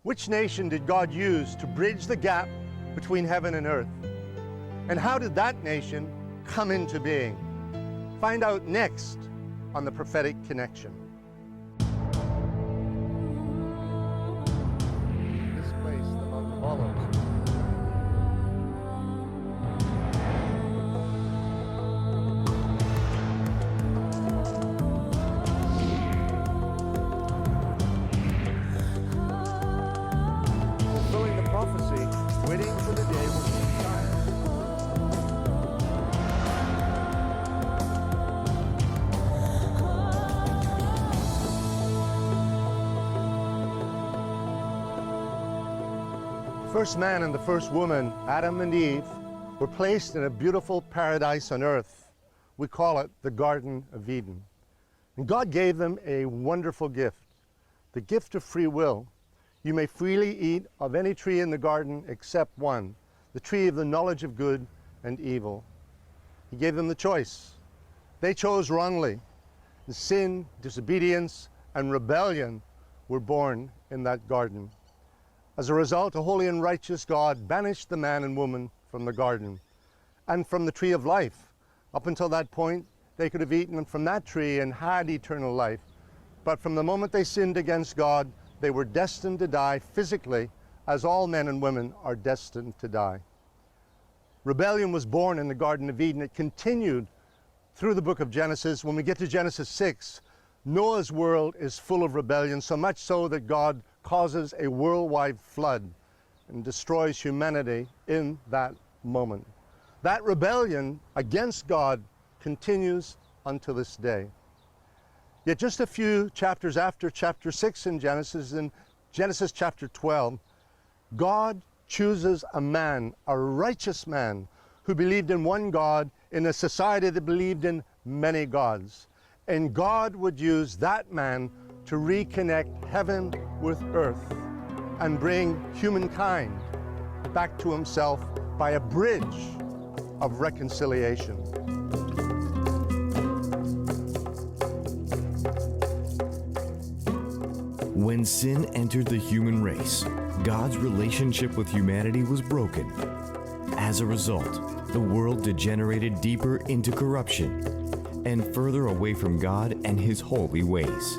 Which nation did God use to bridge the gap between heaven and earth? And how did that nation come into being? Find out next on the Prophetic Connection. This place, the Mount of Olives. Fulfilling the prophecy, waiting for the day when the Messiah. First man and the first woman, Adam and Eve, were placed in a beautiful paradise on earth. We call it the Garden of Eden. And God gave them a wonderful gift, the gift of free will. You may freely eat of any tree in the garden except one, the tree of the knowledge of good and evil. He gave them the choice. They chose wrongly. And sin, disobedience, and rebellion were born in that garden. As a result, a holy and righteous God banished the man and woman from the garden and from the tree of life. Up until that point, they could have eaten from that tree and had eternal life. But from the moment they sinned against God, they were destined to die physically, as all men and women are destined to die. Rebellion was born in the Garden of Eden. It continued through the book of Genesis. When we get to Genesis 6, Noah's world is full of rebellion, so much so that God causes a worldwide flood and destroys humanity in that moment. That rebellion against God continues until this day. Yet just a few chapters after chapter 6 in Genesis chapter 12, God chooses a man, a righteous man, who believed in one God in a society that believed in many gods. And God would use that man to reconnect heaven with earth and bring humankind back to himself by a bridge of reconciliation. When sin entered the human race, God's relationship with humanity was broken. As a result, the world degenerated deeper into corruption and further away from God and His holy ways.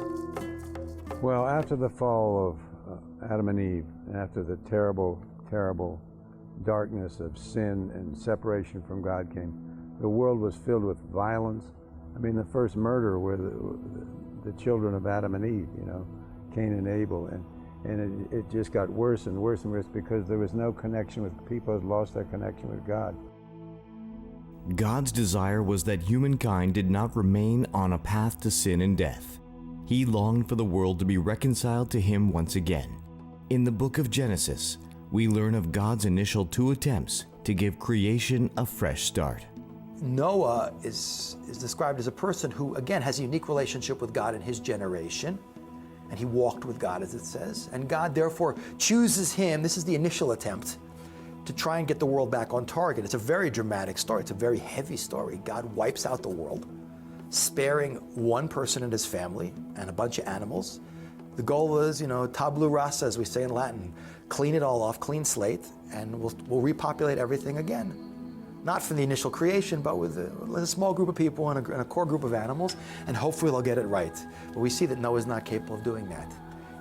Well, after the fall of Adam and Eve, and after the terrible, terrible darkness of sin and separation from God came, the world was filled with violence. I mean, the first murder were the children of Adam and Eve, you know, Cain and Abel, and it just got worse and worse and worse because there was no connection with people had lost their connection with God. God's desire was that humankind did not remain on a path to sin and death. He longed for the world to be reconciled to Him once again. In the book of Genesis, we learn of God's initial 2 attempts to give creation a fresh start. Noah is described as a person who, again, has a unique relationship with God in his generation. And he walked with God, as it says. And God, therefore, chooses him, this is the initial attempt, to try and get the world back on target. It's a very dramatic story. It's a very heavy story. God wipes out the world, sparing one person and his family and a bunch of animals. The goal is, you know, tabula rasa, as we say in Latin, clean it all off, clean slate, and we'll repopulate everything again. Not from the initial creation, but with a small group of people and a core group of animals, and hopefully they'll get it right. But we see that Noah's not capable of doing that.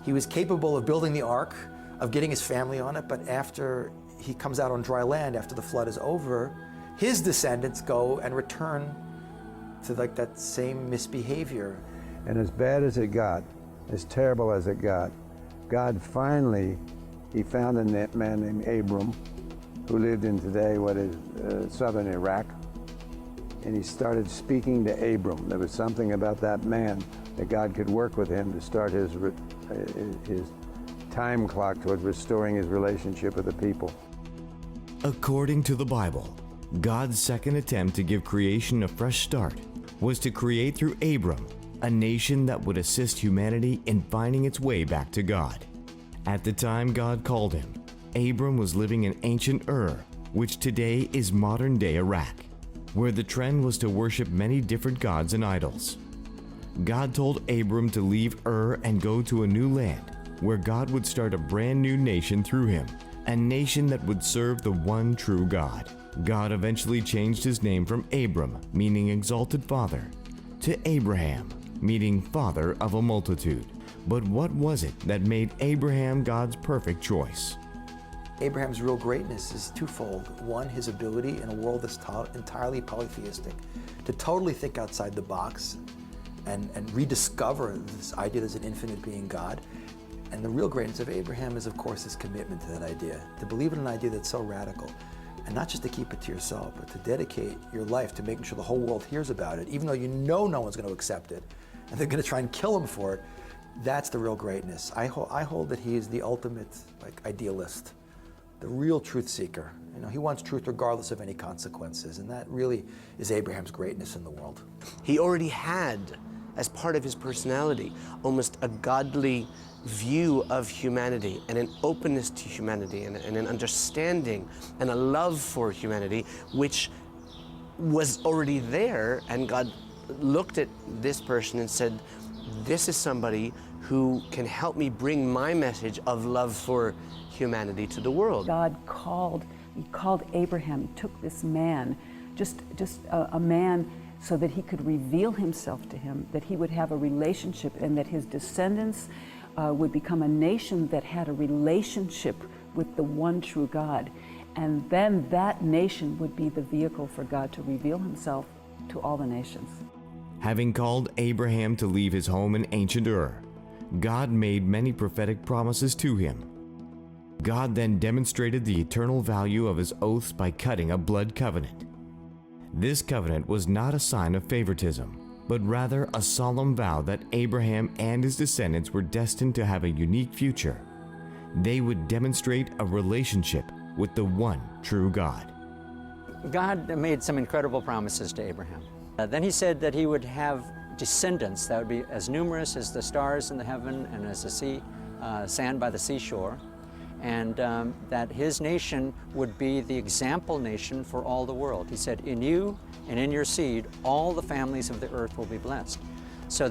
He was capable of building the ark, of getting his family on it, but after he comes out on dry land, after the flood is over, his descendants go and return to like that same misbehavior. And as bad as it got, as terrible as it got, God finally, He found a man named Abram, who lived in today what is southern Iraq, and He started speaking to Abram. There was something about that man that God could work with him to start his time clock toward restoring his relationship with the people. According to the Bible, God's second attempt to give creation a fresh start was to create through Abram a nation that would assist humanity in finding its way back to God. At the time God called him, Abram was living in ancient Ur, which today is modern-day Iraq, where the trend was to worship many different gods and idols. God told Abram to leave Ur and go to a new land, where God would start a brand new nation through him, a nation that would serve the one true God. God eventually changed his name from Abram, meaning exalted father, to Abraham, meaning father of a multitude. But what was it that made Abraham God's perfect choice? Abraham's real greatness is twofold. One, his ability in a world that's entirely polytheistic to totally think outside the box and rediscover this idea there's an infinite being God. And the real greatness of Abraham is, of course, his commitment to that idea, to believe in an idea that's so radical. And not just to keep it to yourself, but to dedicate your life to making sure the whole world hears about it, even though you know no one's going to accept it, and they're going to try and kill him for it. That's the real greatness. I hold that he is the ultimate idealist, the real truth seeker. You know, he wants truth regardless of any consequences, and that really is Abraham's greatness in the world. He already had, as part of his personality, almost a godly view of humanity and an openness to humanity and an understanding and a love for humanity, which was already there. And God looked at this person and said, this is somebody who can help me bring my message of love for humanity to the world. God called Abraham, took this man, just a man, so that he could reveal himself to him, that he would have a relationship, and that his descendants would become a nation that had a relationship with the one true God. And then that nation would be the vehicle for God to reveal himself to all the nations. Having called Abraham to leave his home in ancient Ur, God made many prophetic promises to him. God then demonstrated the eternal value of his oaths by cutting a blood covenant. This covenant was not a sign of favoritism, but rather a solemn vow that Abraham and his descendants were destined to have a unique future. They would demonstrate a relationship with the one true God. God made some incredible promises to Abraham. Then he said that he would have descendants that would be as numerous as the stars in the heaven and as the sand by the seashore, and that his nation would be the example nation for all the world. He said, in you and in your seed, all the families of the earth will be blessed. So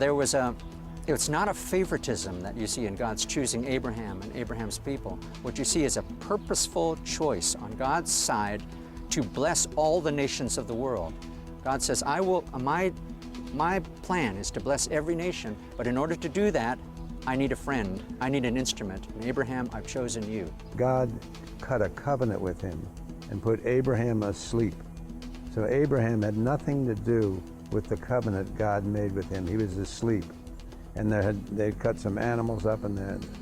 it's not a favoritism that you see in God's choosing Abraham and Abraham's people. What you see is a purposeful choice on God's side to bless all the nations of the world. God says, my plan is to bless every nation, but in order to do that, I need a friend, I need an instrument. And Abraham, I've chosen you. God cut a covenant with him and put Abraham asleep. So Abraham had nothing to do with the covenant God made with him. He was asleep. And they cut some animals up and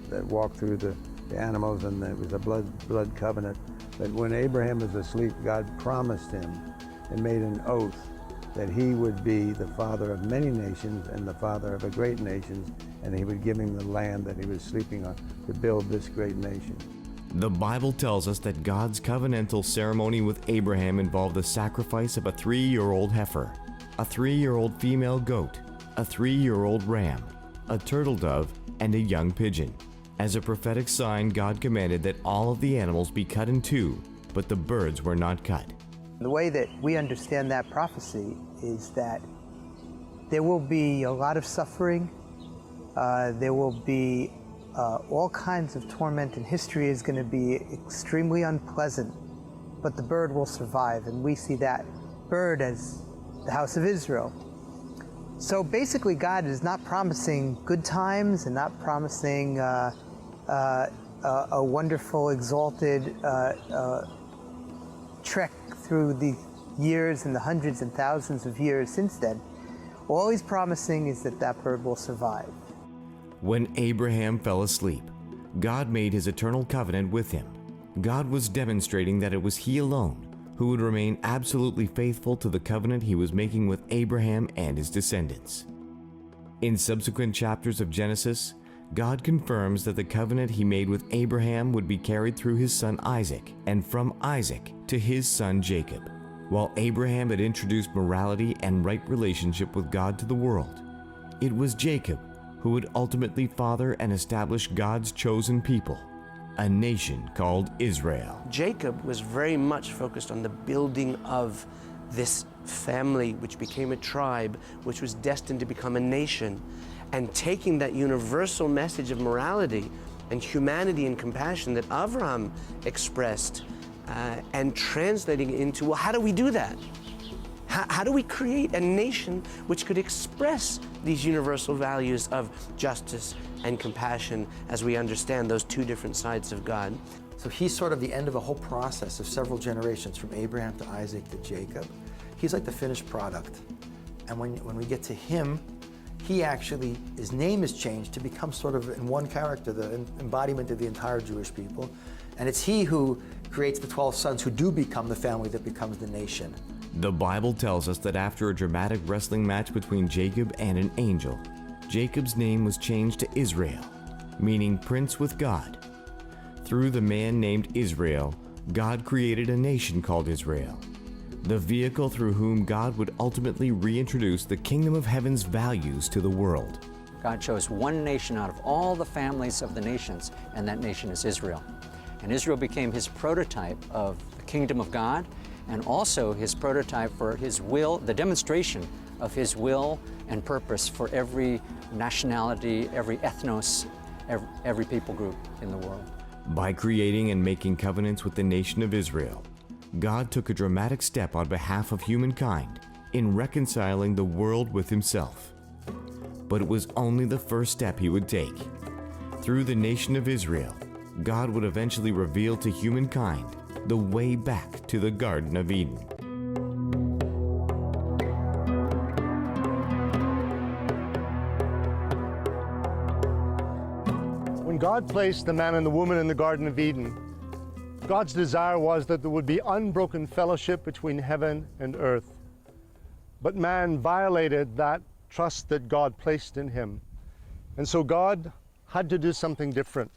that walked through the animals, and there was a blood covenant. But when Abraham was asleep, God promised him and made an oath that he would be the father of many nations and the father of a great nation, and he would give him the land that he was sleeping on to build this great nation. The Bible tells us that God's covenantal ceremony with Abraham involved the sacrifice of a 3-year-old heifer, a 3-year-old female goat, a 3-year-old ram, a turtle dove, and a young pigeon. As a prophetic sign, God commanded that all of the animals be cut in two, but the birds were not cut. The way that we understand that prophecy is that there will be a lot of suffering, there will be all kinds of torment, and history is going to be extremely unpleasant, but the bird will survive, and we see that bird as the house of Israel. So basically, God is not promising good times and not promising a wonderful, exalted trek through the years and the hundreds and thousands of years since then. All he's promising is that that bird will survive. When Abraham fell asleep, God made his eternal covenant with him. God was demonstrating that it was he alone who would remain absolutely faithful to the covenant he was making with Abraham and his descendants. In subsequent chapters of Genesis, God confirms that the covenant he made with Abraham would be carried through his son Isaac, and from Isaac to his son Jacob. While Abraham had introduced morality and right relationship with God to the world, it was Jacob who would ultimately father and establish God's chosen people, a nation called Israel. Jacob was very much focused on the building of this family, which became a tribe, which was destined to become a nation, and taking that universal message of morality and humanity and compassion that Avraham expressed, and translating it into, well, how do we do that? How do we create a nation which could express these universal values of justice and compassion as we understand those two different sides of God? So he's sort of the end of a whole process of several generations, from Abraham to Isaac to Jacob. He's like the finished product. And when we get to him, he actually, his name is changed to become sort of in one character, the embodiment of the entire Jewish people. And it's he who creates the 12 sons who do become the family that becomes the nation. The Bible tells us that after a dramatic wrestling match between Jacob and an angel, Jacob's name was changed to Israel, meaning prince with God. Through the man named Israel, God created a nation called Israel, the vehicle through whom God would ultimately reintroduce the kingdom of heaven's values to the world. God chose one nation out of all the families of the nations, and that nation is Israel. And Israel became his prototype of the kingdom of God, and also his prototype for his will, the demonstration of his will and purpose for every nationality, every ethnos, every people group in the world. By creating and making covenants with the nation of Israel, God took a dramatic step on behalf of humankind in reconciling the world with himself. But it was only the first step he would take. Through the nation of Israel, God would eventually reveal to humankind the way back to the Garden of Eden. When God placed the man and the woman in the Garden of Eden, God's desire was that there would be unbroken fellowship between heaven and earth. But man violated that trust that God placed in him. And so God had to do something different.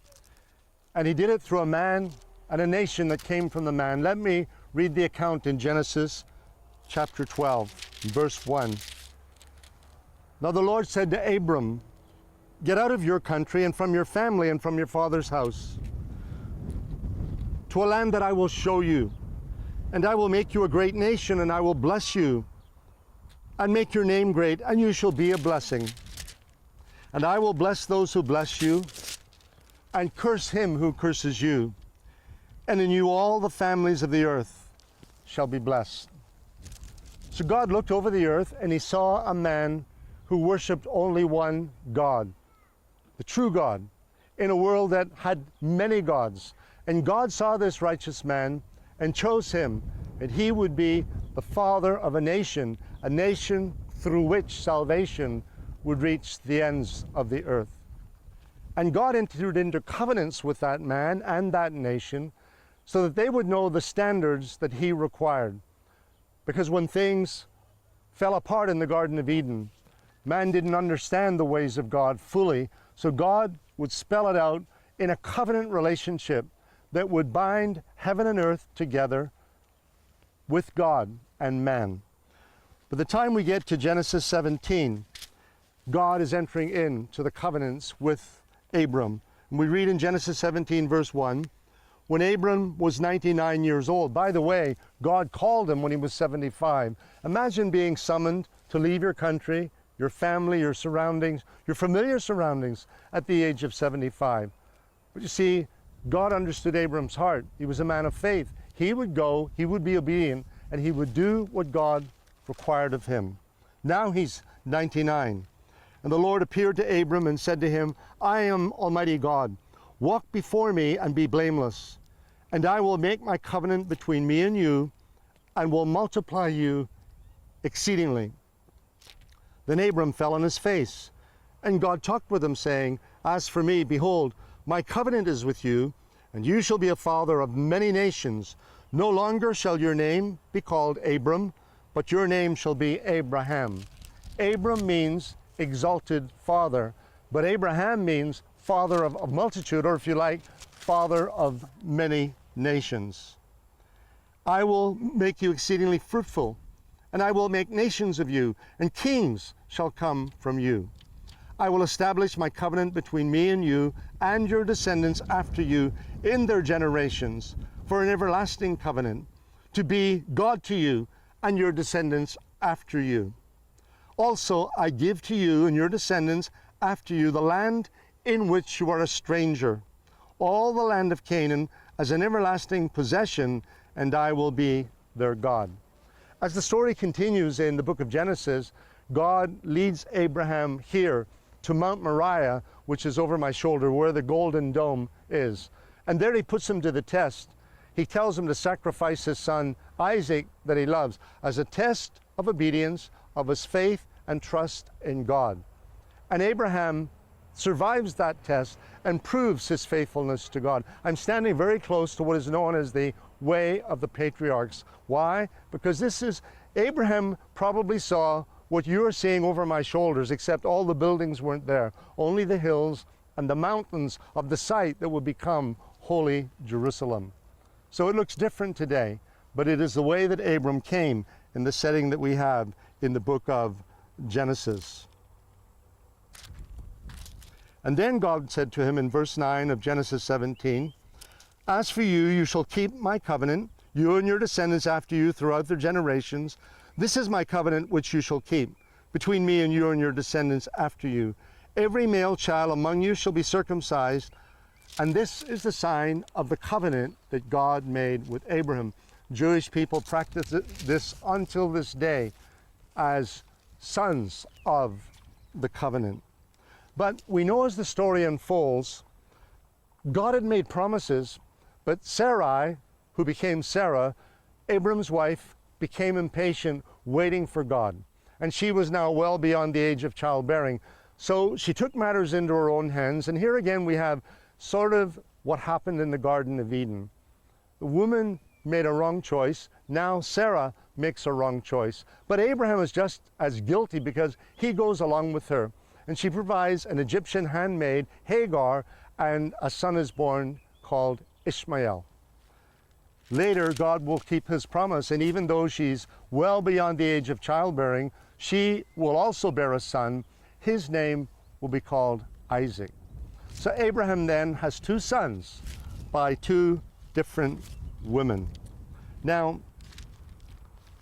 And he did it through a man and a nation that came from the man. Let me read the account in Genesis chapter 12, verse 1. Now the Lord said to Abram, "Get out of your country and from your family and from your father's house, to a land that I will show you, and I will make you a great nation, and I will bless you, and make your name great, and you shall be a blessing. And I will bless those who bless you, and curse him who curses you. And in you all the families of the earth shall be blessed." So God looked over the earth, and he saw a man who worshiped only one God, the true God, in a world that had many gods. And God saw this righteous man and chose him, and he would be the father of a nation through which salvation would reach the ends of the earth. And God entered into covenants with that man and that nation so that they would know the standards that he required. Because when things fell apart in the Garden of Eden, man didn't understand the ways of God fully, so God would spell it out in a covenant relationship that would bind heaven and earth together with God and man. By the time we get to Genesis 17, God is entering into the covenants with Abram. And we read in Genesis 17, verse 1, when Abram was 99 years old. By the way, God called him when he was 75. Imagine being summoned to leave your country, your family, your surroundings, your familiar surroundings at the age of 75. But you see, God understood Abram's heart. He was a man of faith. He would go, he would be obedient, and he would do what God required of him. Now he's 99. And the Lord appeared to Abram and said to him, "I am Almighty God. Walk before me and be blameless. And I will make my covenant between me and you, and will multiply you exceedingly." Then Abram fell on his face, and God talked with him, saying, "As for me, behold, my covenant is with you, and you shall be a father of many nations. No longer shall your name be called Abram, but your name shall be Abraham." Abram means exalted father, but Abraham means father of multitude, or if you like, father of many nations. "I will make you exceedingly fruitful, and I will make nations of you, and kings shall come from you. I will establish my covenant between me and you and your descendants after you in their generations for an everlasting covenant, to be God to you and your descendants after you. Also I give to you and your descendants after you the land in which you are a stranger, all the land of Canaan as an everlasting possession, and I will be their God. As the story continues in the book of Genesis, God leads Abraham here to Mount Moriah, which is over my shoulder, where the golden dome is. And there he puts him to the test. He tells him to sacrifice his son Isaac that he loves as a test of obedience, of his faith and trust in God. And Abraham survives that test and proves his faithfulness to God. I'm standing very close to what is known as the way of the patriarchs. Why? Because this is, Abraham probably saw what you're seeing over my shoulders, except all the buildings weren't there, only the hills and the mountains of the site that would become holy Jerusalem. So it looks different today, but it is the way that Abram came in the setting that we have in the book of Genesis. And then God said to him in verse 9 of Genesis 17, "As for you, you shall keep my covenant, you and your descendants after you throughout their generations. This is my covenant which you shall keep, between me and you and your descendants after you. Every male child among you shall be circumcised, and this is the sign of the covenant that God made with Abraham." Jewish people practice this until this day as sons of the covenant. But we know as the story unfolds, God had made promises, but Sarai, who became Sarah, Abram's wife, became impatient, waiting for God. And she was now well beyond the age of childbearing. So she took matters into her own hands. And here again we have sort of what happened in the Garden of Eden. The woman made a wrong choice. Now Sarah makes a wrong choice. But Abraham is just as guilty because he goes along with her. And she provides an Egyptian handmaid, Hagar, and a son is born called Ishmael. Later, God will keep his promise, and even though she's well beyond the age of childbearing, she will also bear a son. His name will be called Isaac. So Abraham then has two sons by two different women. Now,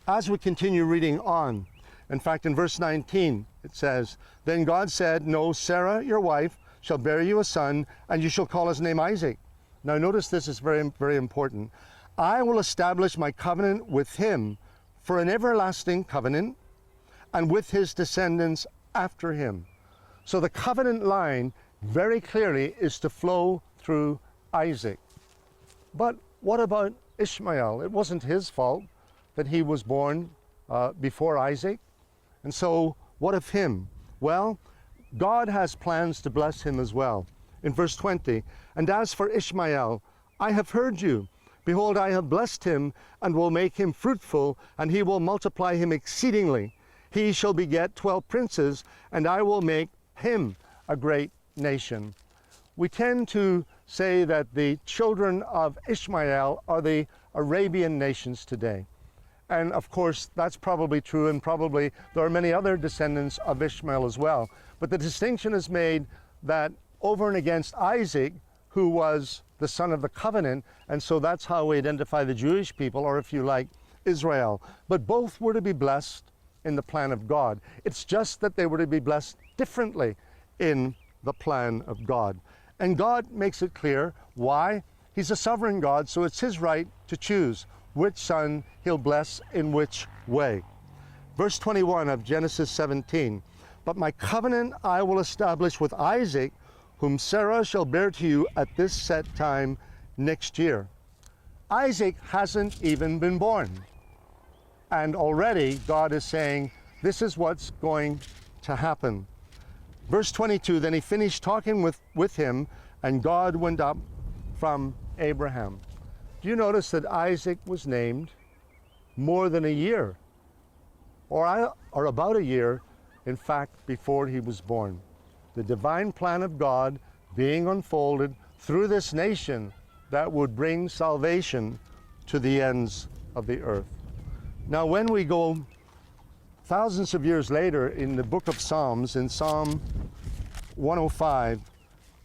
as we continue reading on, in fact, in verse 19, it says, "Then God said, no, Sarah, your wife, shall bear you a son, and you shall call his name Isaac." Now notice this is very, very important. "I will establish my covenant with him for an everlasting covenant, and with his descendants after him." So the covenant line very clearly is to flow through Isaac. But what about Ishmael? It wasn't his fault that he was born before Isaac. And so what of him? Well, God has plans to bless him as well. In verse 20, "And as for Ishmael, I have heard you. Behold, I have blessed him, and will make him fruitful, and he will multiply him exceedingly. He shall beget 12 princes, and I will make him a great nation." We tend to say that the children of Ishmael are the Arabian nations today. And of course, that's probably true, and probably there are many other descendants of Ishmael as well. But the distinction is made that over and against Isaac, who was the son of the covenant, and so that's how we identify the Jewish people, or if you like, Israel. But both were to be blessed in the plan of God. It's just that they were to be blessed differently in the plan of God. And God makes it clear why. He's a sovereign God, so it's his right to choose which son he'll bless in which way. Verse 21 of Genesis 17, "But my covenant I will establish with Isaac, whom Sarah shall bear to you at this set time next year." Isaac hasn't even been born. And already God is saying, this is what's going to happen. Verse 22, "Then he finished talking with him, and God went up from Abraham." Do you notice that Isaac was named more than a year, or about a year, in fact, before he was born? The divine plan of God being unfolded through this nation that would bring salvation to the ends of the earth. Now, when we go thousands of years later in the book of Psalms, in Psalm 105,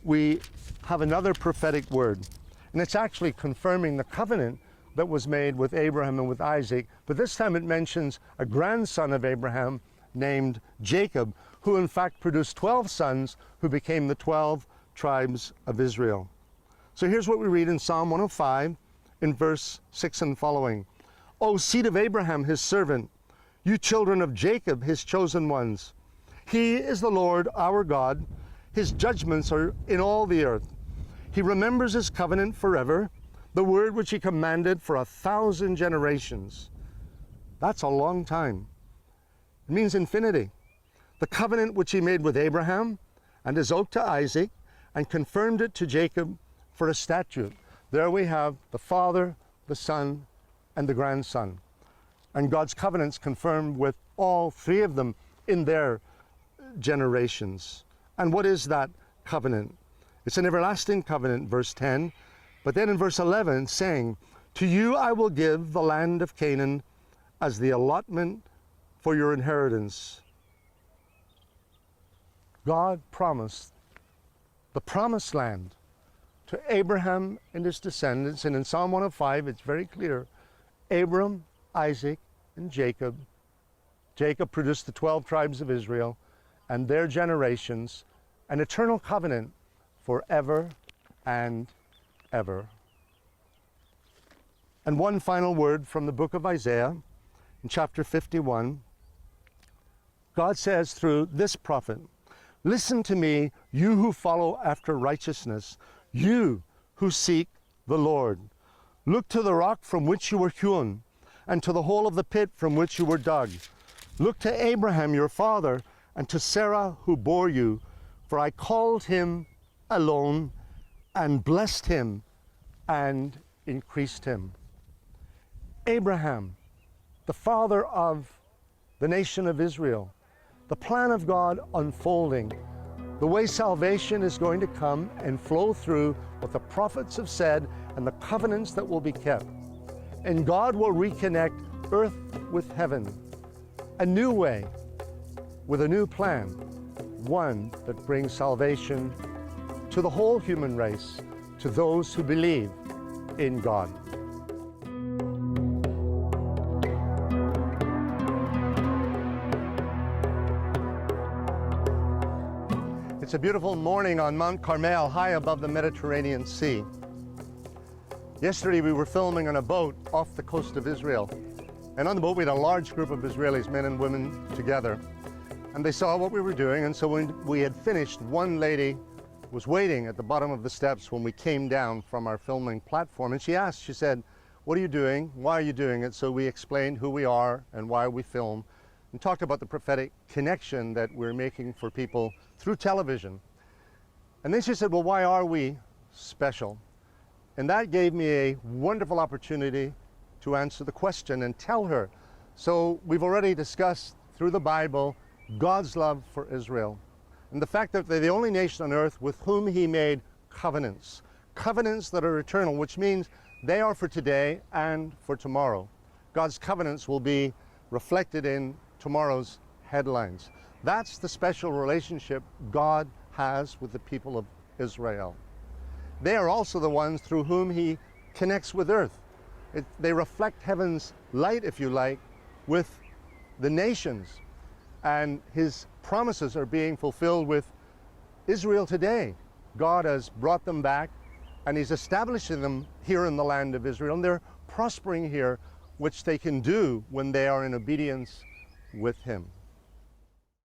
we have another prophetic word. And it's actually confirming the covenant that was made with Abraham and with Isaac. But this time it mentions a grandson of Abraham named Jacob, who in fact produced 12 sons who became the 12 tribes of Israel. So here's what we read in Psalm 105 in verse 6 and following. O seed of Abraham, his servant, you children of Jacob, his chosen ones. He is the Lord our God. His judgments are in all the earth. He remembers his covenant forever, the word which he commanded for 1,000 generations. That's a long time. It means infinity. The covenant which he made with Abraham and his oath to Isaac, and confirmed it to Jacob for a statute. There we have the Father, the Son, and the grandson. And God's covenants confirmed with all three of them in their generations. And what is that covenant? It's an everlasting covenant, verse 10. But then in verse 11, saying, to you I will give the land of Canaan as the allotment for your inheritance. God promised the promised land to Abraham and his descendants. And in Psalm 105, it's very clear. Abram, Isaac, and Jacob. Jacob produced the 12 tribes of Israel and their generations, an eternal covenant forever and ever. And one final word from the book of Isaiah in chapter 51. God says through this prophet, listen to me, you who follow after righteousness, you who seek the Lord. Look to the rock from which you were hewn, and to the hole of the pit from which you were dug. Look to Abraham your father, and to Sarah who bore you, for I called him alone, and blessed him, and increased him. Abraham, the father of the nation of Israel, the plan of God unfolding, the way salvation is going to come and flow through what the prophets have said and the covenants that will be kept. And God will reconnect earth with heaven, a new way, with a new plan, one that brings salvation to the whole human race, to those who believe in God. It's a beautiful morning on Mount Carmel, high above the Mediterranean Sea. Yesterday we were filming on a boat off the coast of Israel. And on the boat we had a large group of Israelis, men and women together. And they saw what we were doing, and so when we had finished, one lady was waiting at the bottom of the steps when we came down from our filming platform. And she asked, she said, what are you doing? Why are you doing it? So we explained who we are and why we film, and talked about the prophetic connection that we're making for people through television. And then she said, well, why are we special? And that gave me a wonderful opportunity to answer the question and tell her. So we've already discussed through the Bible God's love for Israel, and the fact that they're the only nation on earth with whom he made covenants. Covenants that are eternal, which means they are for today and for tomorrow. God's covenants will be reflected in tomorrow's headlines. That's the special relationship God has with the people of Israel. They are also the ones through whom he connects with earth. They reflect heaven's light, if you like, with the nations. And his promises are being fulfilled with Israel today. God has brought them back, and he's establishing them here in the land of Israel. And they're prospering here, which they can do when they are in obedience with him.